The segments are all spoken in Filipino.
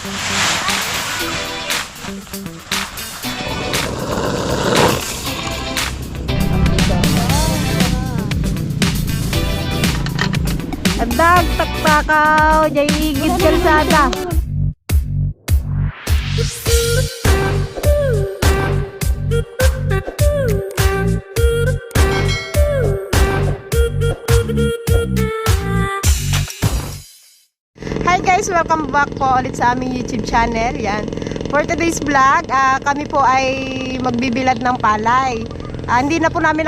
Adag, taktakaw, jay igit kalsada. Hi guys, welcome back po ulit sa aming YouTube channel. Yan. For today's vlog, kami po ay magbibilad ng palay. Hindi na po namin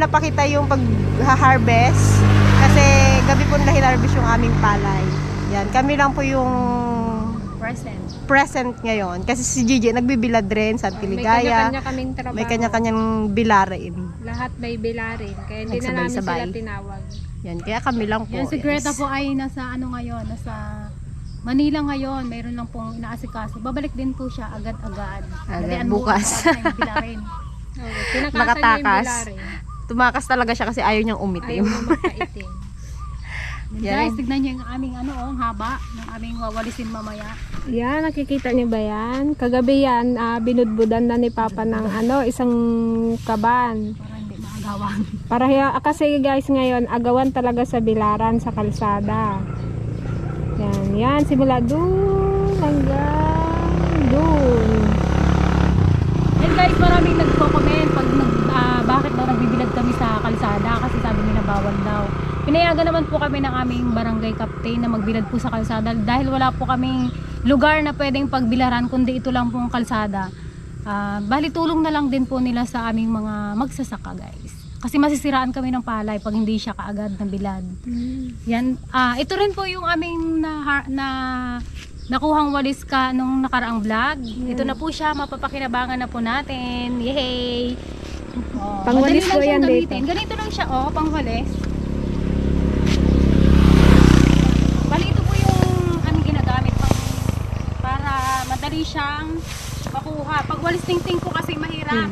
napakita yung pag-harvest kasi gabi po nila hinarvest yung aming palay. Yan, kami lang po yung present ngayon kasi si Gigi nagbibilad rin sa Tiligaya. May kanya-kanya kaming trabaho. May kanya-kanyang bilarin. Lahat may bilarin. Kaya hindi na namin sila tinawag. Yan, kaya kami lang po. Yan, si Greta po ay nasa nasa Manila ngayon. Mayroon lang pong inaasikaso. Babalik din po siya agad-agad. Dalian bukas. Nakatakas. Tumakas talaga siya kasi ayaw niyang umitim. Ayaw na magkaitim. Guys, tignan niyo yung aming ang haba ng aming wawalisin mamaya. Yan, nakikita niyo ba yan? Kagabi yan, binudbudan na ni Papa ng isang kaban. Para hindi maagawan. Kasi guys ngayon, agawan talaga sa bilaran, sa kalsada. Yan, simula doon hanggang doon. And guys, maraming nagko-comment pag bakit daw nagbibilad kami sa kalsada kasi sabi nila bawal daw. Pinayagan naman po kami ng aming barangay captain na magbilad po sa kalsada dahil wala po kaming lugar na pwedeng pagbilaran kundi ito lang pong kalsada. Bali tulong na lang din po nila sa aming mga magsasaka guys. Kasi masisiraan kami ng palay pag hindi siya kaagad ng bilad. Yan, ito rin po yung aming nakuhang walis ka nung nakaraang vlog. Ito na po siya, mapapakinabangan na po natin. Yay! Pangwalis ko yan dito. Ganito lang siya, pangwalis. Bali ito po yung aming ginagamit para madali siyang makuha. Pag walis ting-ting ko kasi mahirap.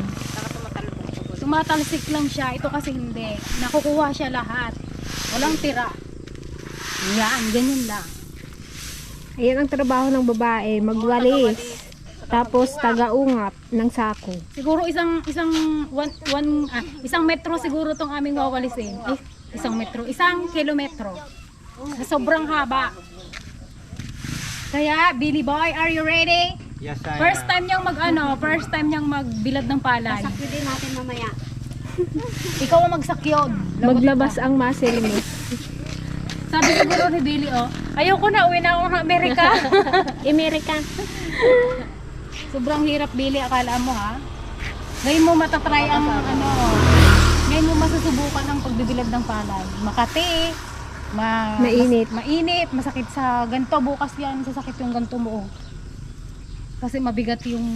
Tumatalsik lang siya. Ito kasi hindi. Nakukuha siya lahat. Walang tira. Yan, ganyan lang. Ayan ang trabaho ng babae, magwalis. Tapos taga-ungap ng sako. Siguro isang metro siguro tong aming wawalisin. Isang kilometro. Sa sobrang haba. Kaya, Billy Boy, are you ready? Yes, I First time niyang magbilad ng palay. Sakyo din natin mamaya. Ikaw ang magsakyod. Maglabas ang muscle mo. Sabi siguro ni Billy, ayoko na, uwi na ako ng Amerika. Amerika. Sobrang hirap, Billy, akala mo ha. Ngayon mo matatry ang ngayon mo masusubukan ang pagbibilad ng palay. Makati, mainit, masakit sa ganto. Bukas yan, sasakit yung ganto mo. Kasi mabigat yung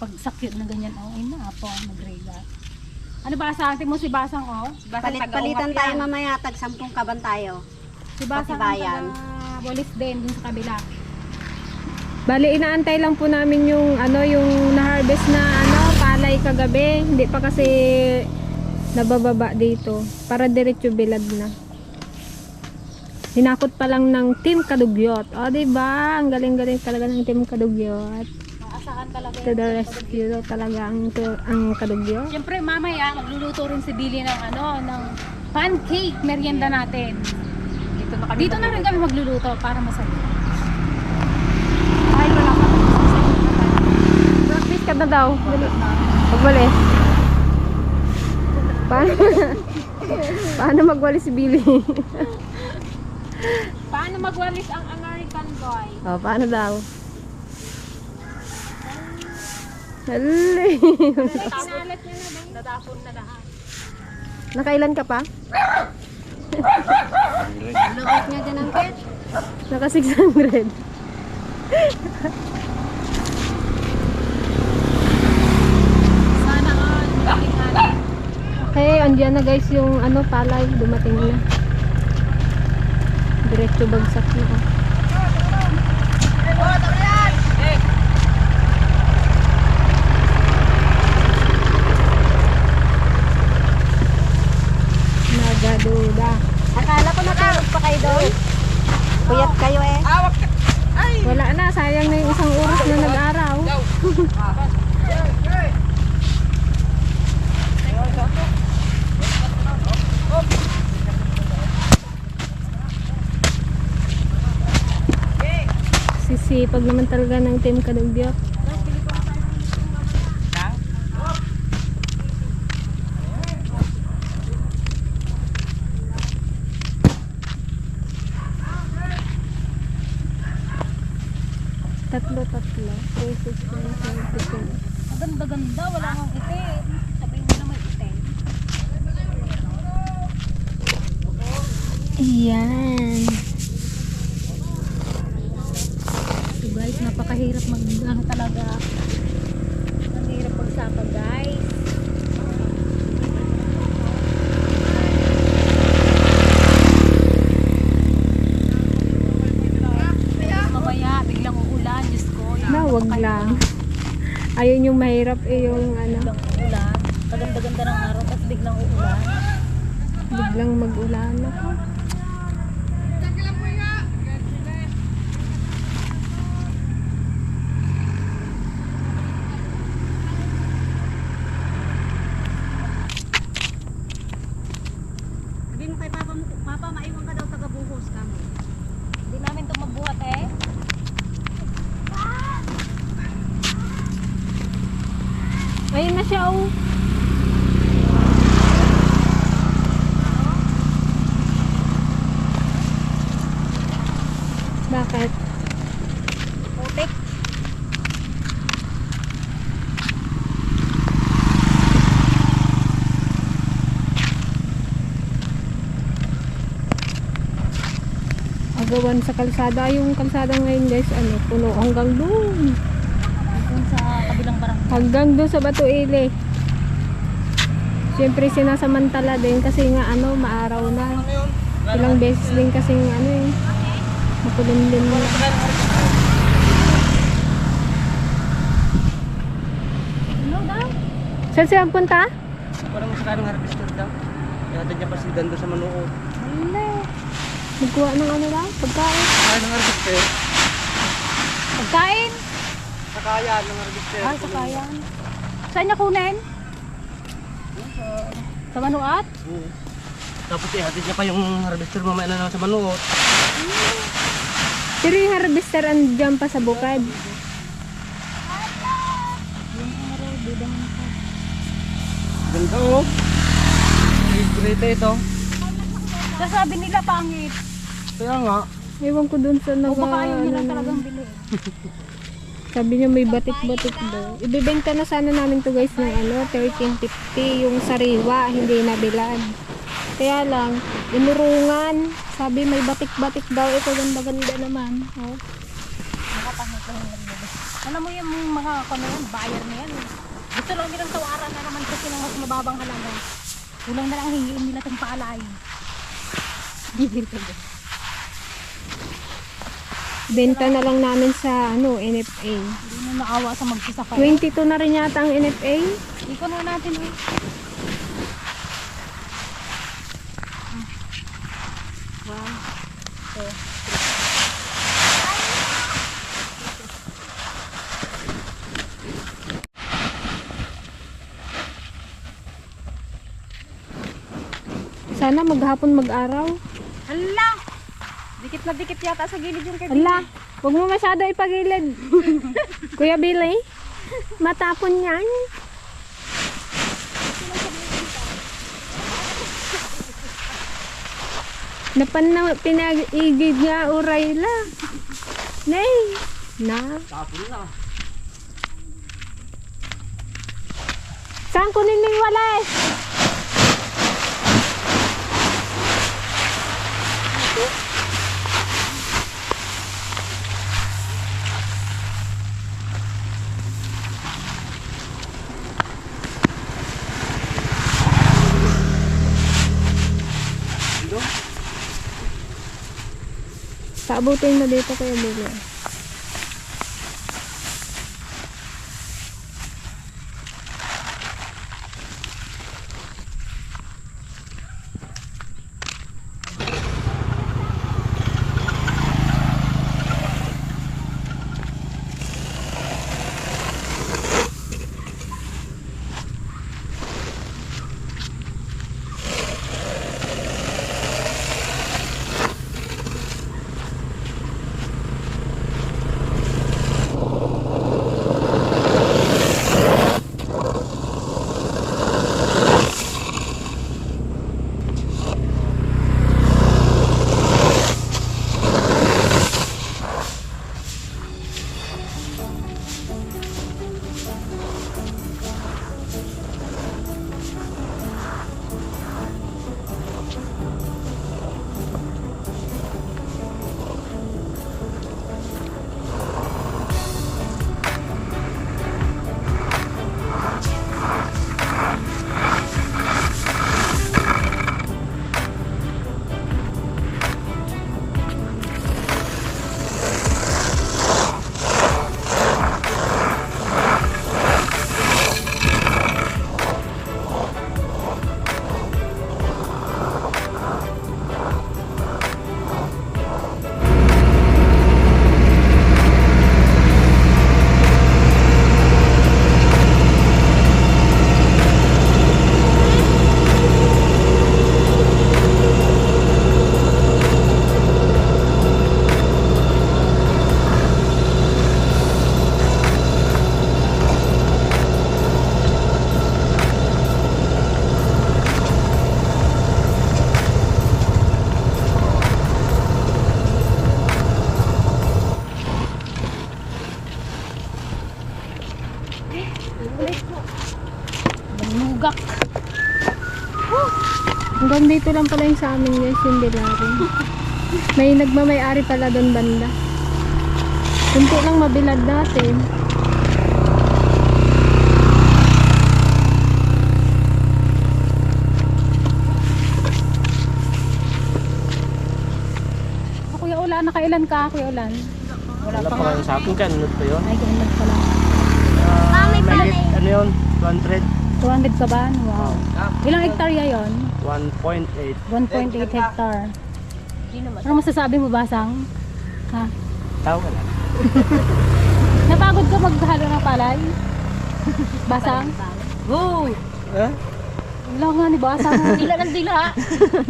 pagsakit na ganyan. Ay na po, nagrega. Ano ba sa atin mo si Basang Palitan tayo mamaya, tag 10 kaban tayo. Si Basang Patibayan. walis din dun sa kabila. Bali, inaantay lang po namin yung yung na-harvest na palay kagabi. Hindi pa kasi nabababa dito. Para diretso bilad na. Hinakot pa lang ng Team Kadugyot. Diba? Ang galing-galing talaga ng Team Kadugyot. Maasahan talaga. To the rescue talaga ang Kadugyot. Siyempre mamaya magluluto rin si Billy ng ng pancake merienda natin. Dito na rin kami magluluto para masaya. Ay, wala pa. Practice ka na daw. Magwalis. Paano magwalis si Billy? Paano magwalis ang American boy? Paano daw? Hali. Nasalat niya na ba? Natapon na lahat. Nakailan ka pa? Lukot niya din ang pet. Naka 600. Sana all. Okay, andyan na guys yung palay. Dumating na. Diretso bagsak na. Nagaduda. Akala ko natulog pa kayo doon. Puyat kayo eh. Wala na. Sipag naman talaga ng Team Kadugyo. Tatlo. 369.72. Maganda-ganda, wala kang itim. Sabihin mo naman itim. Ayan. So guys, napakahirap talaga. Ang hirap pagsapa guys. Mamaya, biglang uulan. Diyos ko. Na, wag lang. Ayun yung mahirap yung Biglang uulan. Kaganda-ganda ng araw, tapos biglang uulan. biglang mag-ulan ako. Sabihin mo kay Papa, maiwan ka daw taga-buhos ka mo. Hindi namin ito mabuhat eh. Ayun na siya oh. Bakit? Putik. Agawan sa kalsada. Yung kalsada ngayon guys, puno hanggang doon. Doon sa kabilang barangay. Hanggang doon sa Batuili. Siyempre sinasamantala din kasi nga maaraw na. Ilang beses din kasi makulong din. Ano daw? Saan siya punta? Parang masyadong harvester daw. Yata niya pa si Dando sa Manuot. Magkuha ng pagkain. Kaya ng harvester. Pagkain? Sa kaya ng harvester. Ah, sa kayan. Saan niya kunin? Sa Manuat? Oo. Tapos ihatid niya pa yung harvester mamaya na naman sa Manuot. Pero yung harvester andyan pa sa bukad. Ganda oh. Grete ito. Sasabi nila pangit. Kaya nga. Ewan ko dun sa O baka ayaw nila talagang bili. Sabi niya may batik-batik daw. Ibibenta na sana namin to guys ng 13.50 yung sariwa, hindi nabilad. Kaya lang, inurungan. Sabi may batik-batik daw. Ito ganda-ganda naman. Oh. Nakapangit lang yung nagbili. Alam mo yung mga buyer na yan. Gusto lang nilang tawaran na naman kasi ng mas mababang halaga. Kulang na lang hingiin nila itong paalay. Bibili ko din. Benta na lang namin sa NFA. Hindi na naawa sa magsasakay. 22 na rin yata ang NFA. Ikaw na natin eh. One, two, Sana maghapon mag-araw. Hala! Dikit na dikit yata sa gilid yung kaibigan. Ala, huwag mo masyado ipagilid. Kuya Billy, matapon yan. Pinag-igid niya Urayla. Nay, Tapon na. saan kunin mo yung walis? Paabutin mo dito Kuya Billy. Tugak. Hanggang dito lang pala yung sa amin guys, yung bilarin. May nagmamay-ari pala doon banda. Kunti lang mabilad natin. Kuya Ulan, nakailan ka, Kuya Ulan? Wala pa kayo sa akin, kanunod pa yun. Ay, kailan pa lang. Ano yun? 200? 200 ka ba? Wow. Ilang hektarya yon? 1.8. 1.8 hectare. Ano masasabi mo, Basang? Ha? Tao ka lang. Napagod ka maghalo ng palay? Basang? Woo! Ha? Wala nga ni Basang. Dila ng dila.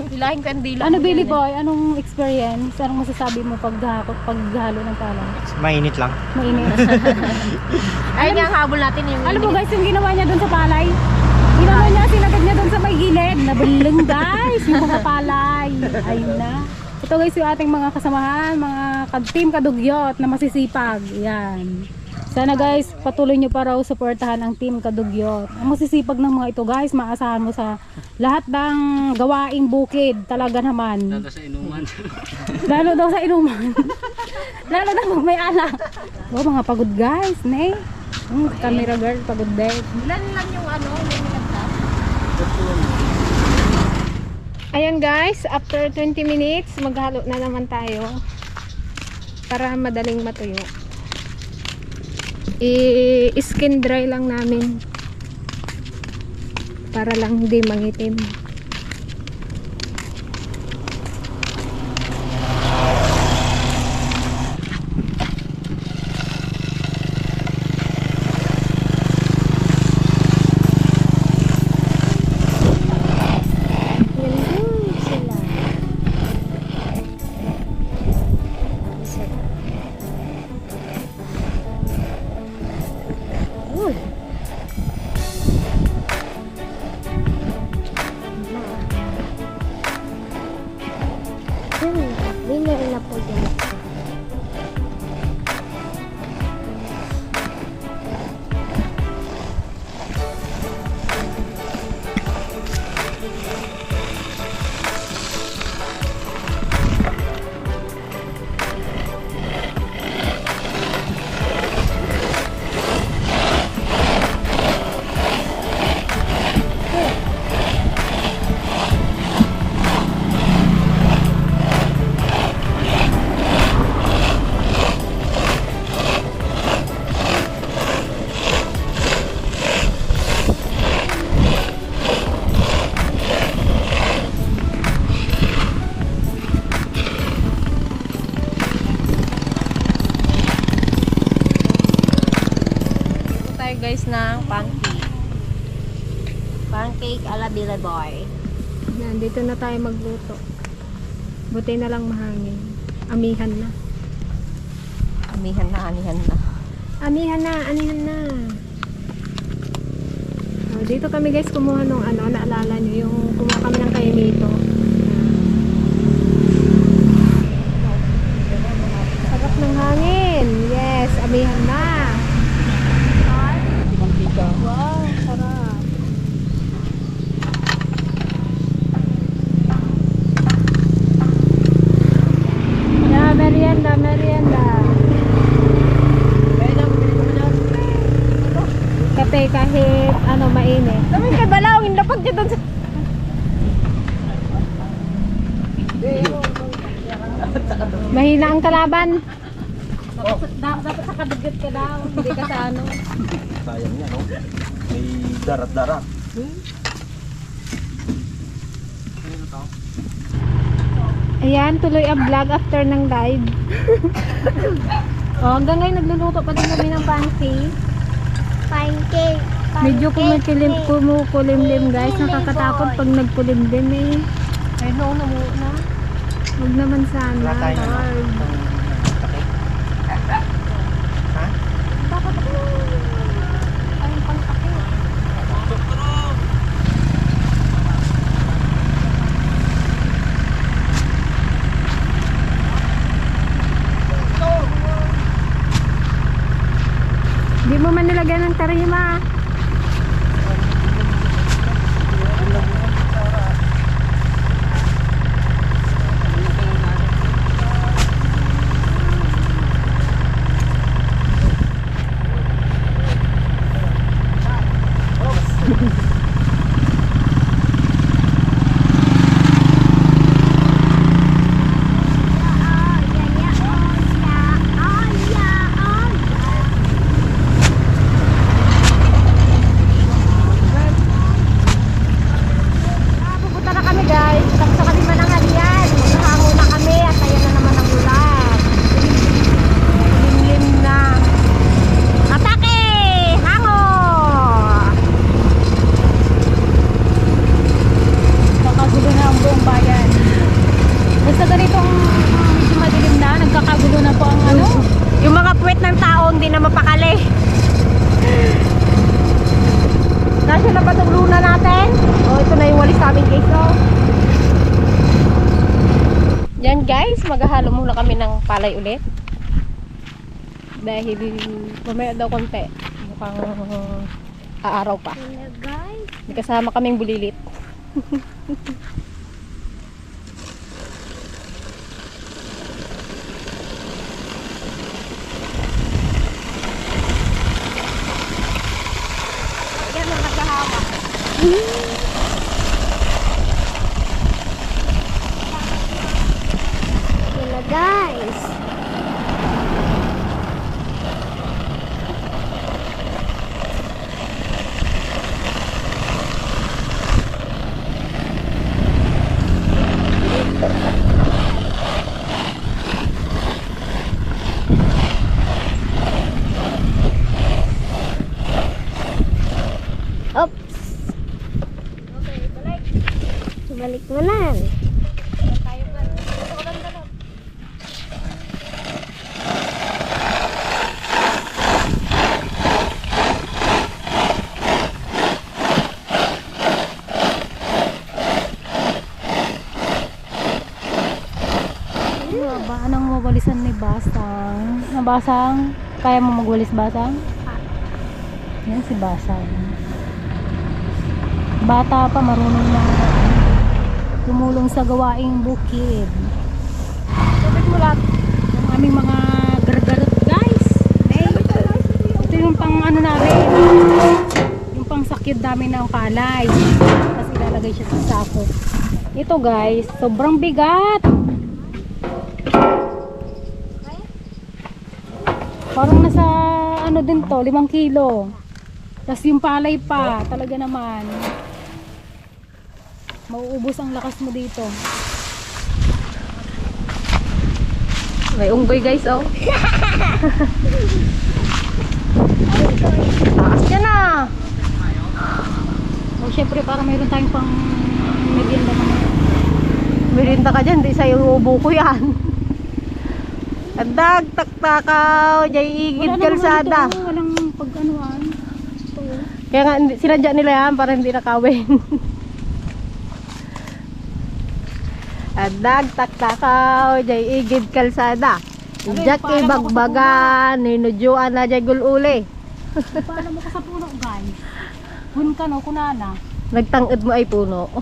Dilahin ko ang dila. Ano, Billy Boy? Anong experience? Anong masasabi mo paghalo ng palay? Mainit lang. Mainit. Ayun nga ang habol natin yung... Alam mo guys, yung ginawa niya doon sa palay? Ginawa niya, sinagad niya doon sa may gilid. Nabaleng guys, yung mga palay. Ayun na. Ito guys yung ating mga kasamahan, mga team Kadugyot na masisipag. Yan. Sana guys, patuloy nyo pa raw suportahan ang team Kadugyot. Ang masisipag ng mga ito guys, maasahan mo sa lahat ng gawaing bukid. Talaga naman. Lalo sa inuman. Lalo daw sa inuman. Lalo na pag may alak. Oh, mga pagod guys, ne? Camera girl, pagod din. Ilan lang yung ano, Ayan guys, after 20 minutes, maghalo na naman tayo. Para madaling matuyo. I-skin dry lang namin. Para lang hindi mangitim. Winner na po dyan. guys ng pancake. Pancake ala Billy Boy. Yan, dito na tayo magluto. Buti na lang mahangin. Amihan na. Amihan na, anihan na. Amihan na, anihan na. Oh, dito kami guys kumuha nung ano, naalala nyo, yung kumuha kami ng kainito. Sarap ng hangin. Yes, amihan na. Wow, sarap. Yeah, merienda, merienda. Kape kahit ano mainit. Sabi kay Balaw, lapag niya doon sa... Mahina ang kalaban. Dapat sa kadugyot ka daw, hindi ka sa ano. Sayang niya, no? May darat-darat. Ayan, tuloy ang vlog after ng live. Oh, hanggang ngayon nagluluto pa din kami ng pancake. Pancake. Medyo kumukulimlim guys. Nakakatakot pag nagkulimlim eh. Ay, no, na. Huwag naman sana. Wala tayo na. Lord. Bakit ano? Ay, pangkake. Di mo man nilagyan ng tarima. puwet ng tao, hindi na mapakali. Nasaan na ba itong luna natin? Ito na yung walis namin guys. Yan guys, maghahalo muna kami ng palay ulit. Dahil mamaya daw konti. Mukhang aaraw pa. May kasama kaming bulilit. Yan ang naghahawa. Guys. Oops. Okay, balik. Balik mo na. Ba, anong mawalisan ni Basang? Basang? Kaya mo magwalis, Basang? Yan si Basang. Bata pa, marunong na tumulong sa gawaing bukid. Tubig mo lahat. Ang aming mga gargarot, guys. Ito yung pang ano namin. Yung pang sakit namin ng palay. Tapos ilalagay siya sa sako. Ito guys, sobrang bigat. Parang nasa ano din to, 5 kilo. Tapos yung palay pa, talaga naman. Mauubos ang lakas mo dito. May unggoy guys, oh. Taas ka na. O syempre para mayroon tayong pang merienda naman. Merinda ka dyan, di sa'yo ubo ko yan. Adag, taktakaw, jay igid kalsada. Dito, walang pag-anuan. Ito. Kaya nga, sinadya nila yan para hindi nakawin. Adag, taktakaw, jay igid kalsada. Ijak kay bagbagan, ninudyoan na jay gululi. Paano mo ka sa puno, guys? Hun ka no, kunana. Nagtangod mo ay puno.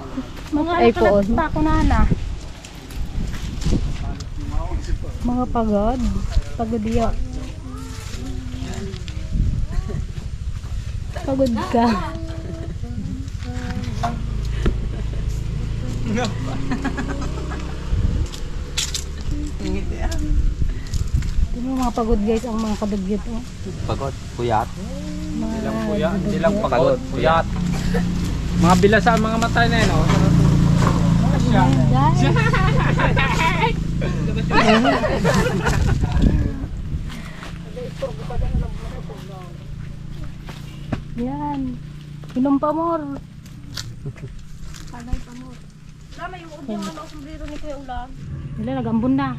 Mga Ay, poon. nakalat pa, kunana. Mga pagod. Pagod yun. Pagod ka. Ito mga pagod guys, ang mga kadugyot. Oh. Pagod, puyat. Mga Hindi lang pagod, puyat. Mga bilasa ang mga matay na yun, oh. guys. Yan. Inom pa more. Tama yung ubo nga na sombrero ni Kuya Ulam. Wala, nagambon na.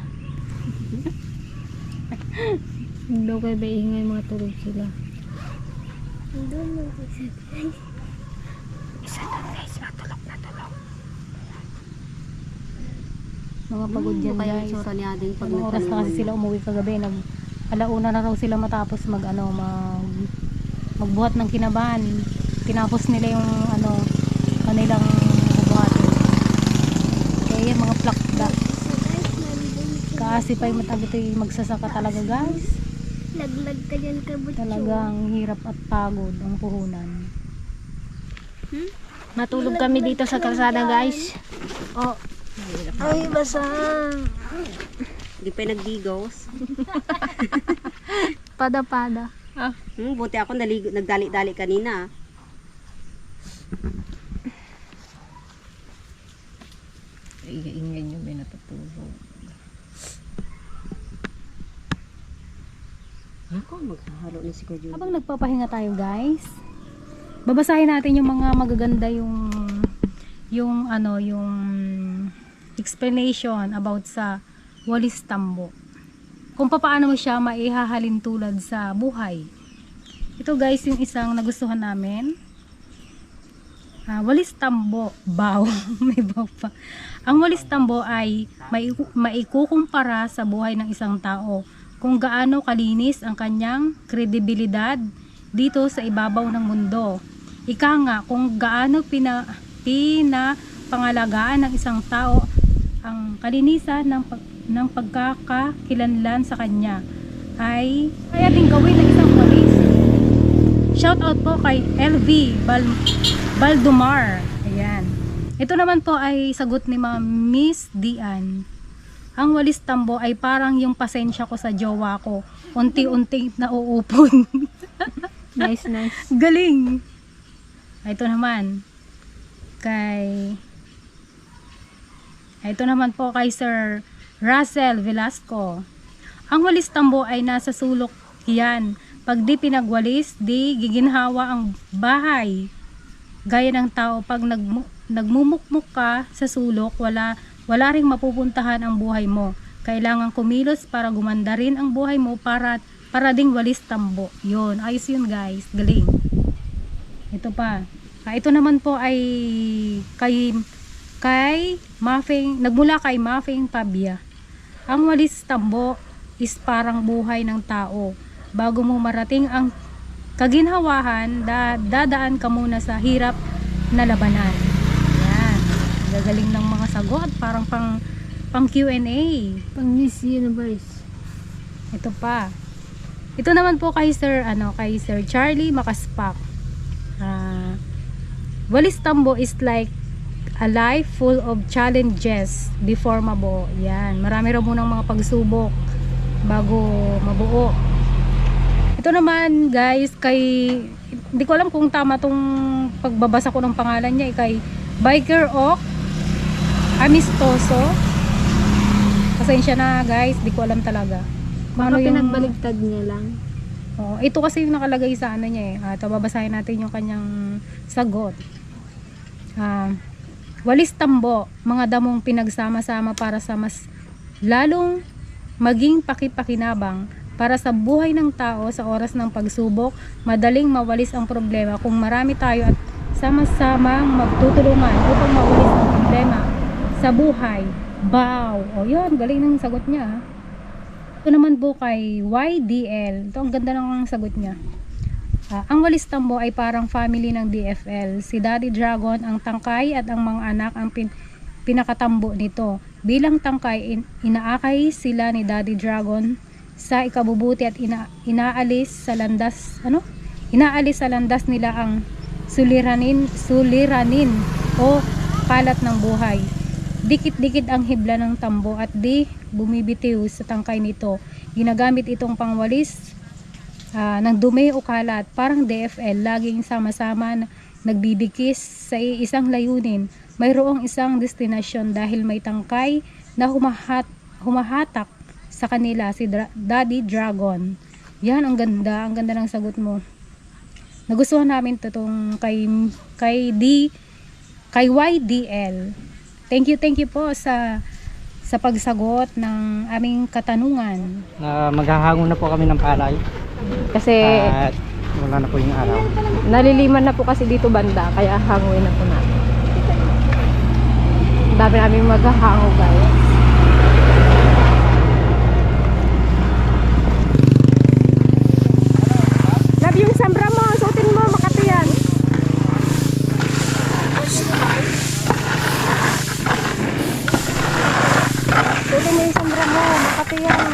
Hindi daw kayo baingay mga tulog sila. Mga pagod yan Kaya guys. yung sura niya din pag Anong oras na kasi sila umuwi kagabi? Alauna na raw sila matapos magbuhat ng kinaban. Tinapos nila yung kanilang bubuhatin. Kaya yan mga plakda. Kasi pa yung matagitoy magsasaka talaga guys. Laglag ka dyan ka butyo. Talagang hirap at pagod ang puhunan. Matulog kami dito sa kalsada guys. Oh. Ay, basa. Hindi pa nagdigos. Pada-pada. Buti ako nagdali-dali kanina. Ingay nyo, may natutulog. Ako, maghahalo na si Kuya. Habang nagpapahinga tayo guys, babasahin natin yung mga magaganda yung explanation about sa walis tambo. kung paano mo siya maihahalin tulad sa buhay. Ito guys, yung isang nagustuhan namin. Walis tambo. Baw. May baw pa. Ang walis tambo ay maikukumpara sa buhay ng isang tao. Kung gaano kalinis ang kanyang kredibilidad dito sa ibabaw ng mundo. Ika nga, kung gaano pinapangalagaan ng isang tao ang kalinisan ng pagkakakilanlan sa kanya ay kaya din gawin ng isang walis. Shout out po kay LV Baldomar. Ayan. Ito naman po ay sagot ni Miss Dian. Ang walis tambo ay parang yung pasensya ko sa jowa ko. Unti-unting nauupon. Nice, nice. Galing. Ito naman po kay Sir Russell Velasco. Ang walis tambo ay nasa sulok yan. Pag di pinagwalis, di giginhawa ang bahay. Gaya ng tao, pag nagmumukmuk ka sa sulok, wala ring mapupuntahan ang buhay mo. Kailangan kumilos para gumanda rin ang buhay mo para ding walis tambo. Yun, ayos yun guys. Galing. Ito pa. Ito naman po ay kay Mafing, nagmula kay Mafing Pabia. Ang walis tambo is parang buhay ng tao. Bago mo marating ang kaginhawahan, dadaan ka muna sa hirap na labanan. Yan. Gagaling ng mga sagot. Parang pang Q&A. Pang Miss Universe. Ito pa. Ito naman po kay Sir Charlie Makaspak. Walis tambo is like a life full of challenges before mabuo. Yan. Marami raw munang mga pagsubok bago mabuo. Ito naman guys, hindi ko alam kung tama tong pagbabasa ko ng pangalan niya, kay Biker Oak Amistoso. Pasensya na guys, di ko alam talaga. Baka pinagbaligtad niya lang. Ito kasi yung nakalagay sa ano niya eh. Ito, babasahin natin yung kanyang sagot. Walis tambo, mga damong pinagsama-sama para sa mas lalong maging pakipakinabang para sa buhay ng tao sa oras ng pagsubok. Madaling mawalis ang problema kung marami tayo at sama-sama magtutulungan upang mawalis ang problema sa buhay. Bow! O yun, galing ng sagot niya. Ito naman po kay YDL. Ito, ang ganda ng sagot niya. Ang walis tambo ay parang family ng DFL. Si Daddy Dragon ang tangkay at ang mga anak ang pinakatambo nito. Bilang tangkay, inaakay sila ni Daddy Dragon sa ikabubuti at inaalis sa landas nila ang suliranin o kalat ng buhay. Dikit-dikit ang hibla ng tambo at di bumibitiw sa tangkay nito. Ginagamit itong pangwalis ng dumi o kalat. Parang DFL, laging sama-sama nagbibigkis sa isang layunin. Mayroong isang destinasyon dahil may tangkay na humahatak sa kanila, si Daddy Dragon. Yan, ang ganda ng sagot mo. Nagustuhan namin itong kay YDL. Thank you po sa pagsagot ng aming katanungan. Maghahangon na po kami ng palay. Kasi At wala na po yung araw. naliliman na po kasi dito banda, kaya hanguin na po natin. Dami namin maghahango guys. Love yung sambra mo, suotin mo, Makati yan. Suotin mo yung sambra mo, Makati yan.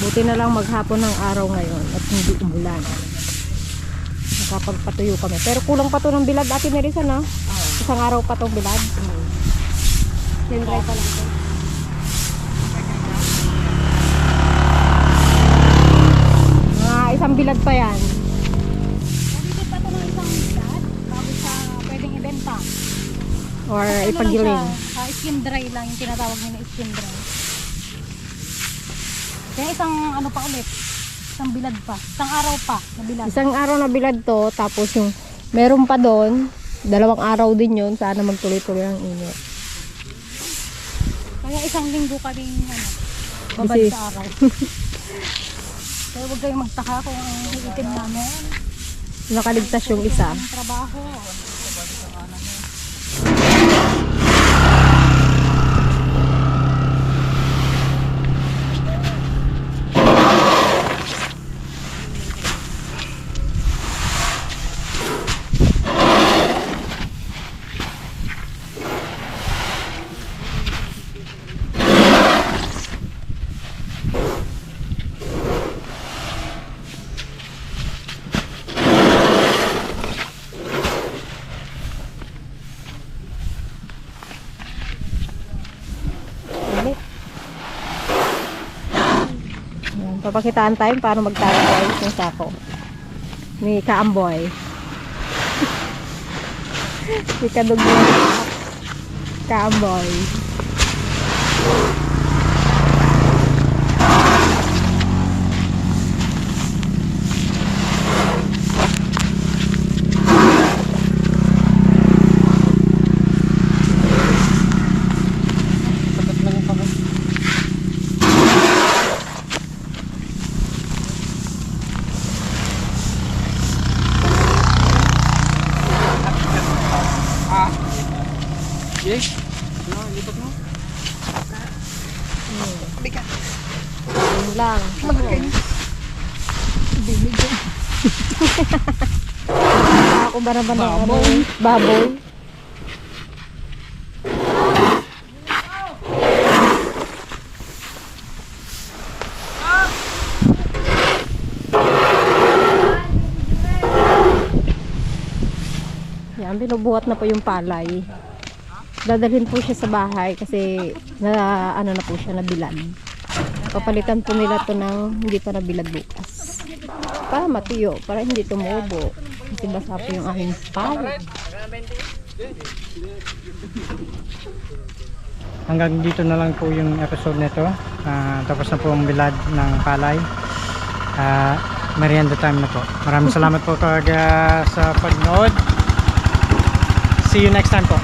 Buti na lang maghapon ng araw ngayon at hindi umulan. Nakapagpatuyo kami. Pero kulang pa to ng bilad, Ate Nerissa, no? Isang araw pa tong bilad. Yan, dry pa lang to. isang bilad pa yan. Pwede pa ito ng isang bilad bago sa pwedeng ibenta. Or Ano lang ipagiling. siya, skin dry lang yung tinatawag nila skin dry. Kaya isang ano pa ulit, isang bilad pa, isang araw pa na bilad. Isang araw na bilad to, tapos yung meron pa doon, 2 araw din yun, sana magtuloy-tuloy ang init. Kaya isang linggo kaming ano, babad Busy. sa araw. Kaya huwag kayong magtaka kung ang iitim namin. Nakaligtas yung isa. Ang trabaho. Ulit. Ayan, papakitaan tayo paano magtali guys ng sako. Ni Kaamboy. Si Kadugbo. Kaamboy. Sapat lang yung kamay. Yes. No, lipat mo. Yun lang. Ako ba naman ng ano? Baboy. Yan, binubuhat na po yung palay. Dadalhin po siya sa bahay kasi na ano na po siya, nabilad. Papalitan po nila to ng hindi pa nabilad bukas. Para matuyo, para hindi tumubo. Kasi basa po yung aming palay. Hanggang dito na lang po yung episode nito. Tapos na po ang bilad ng palay. Merienda time na po. Maraming salamat po sa pagnood. See you next time po.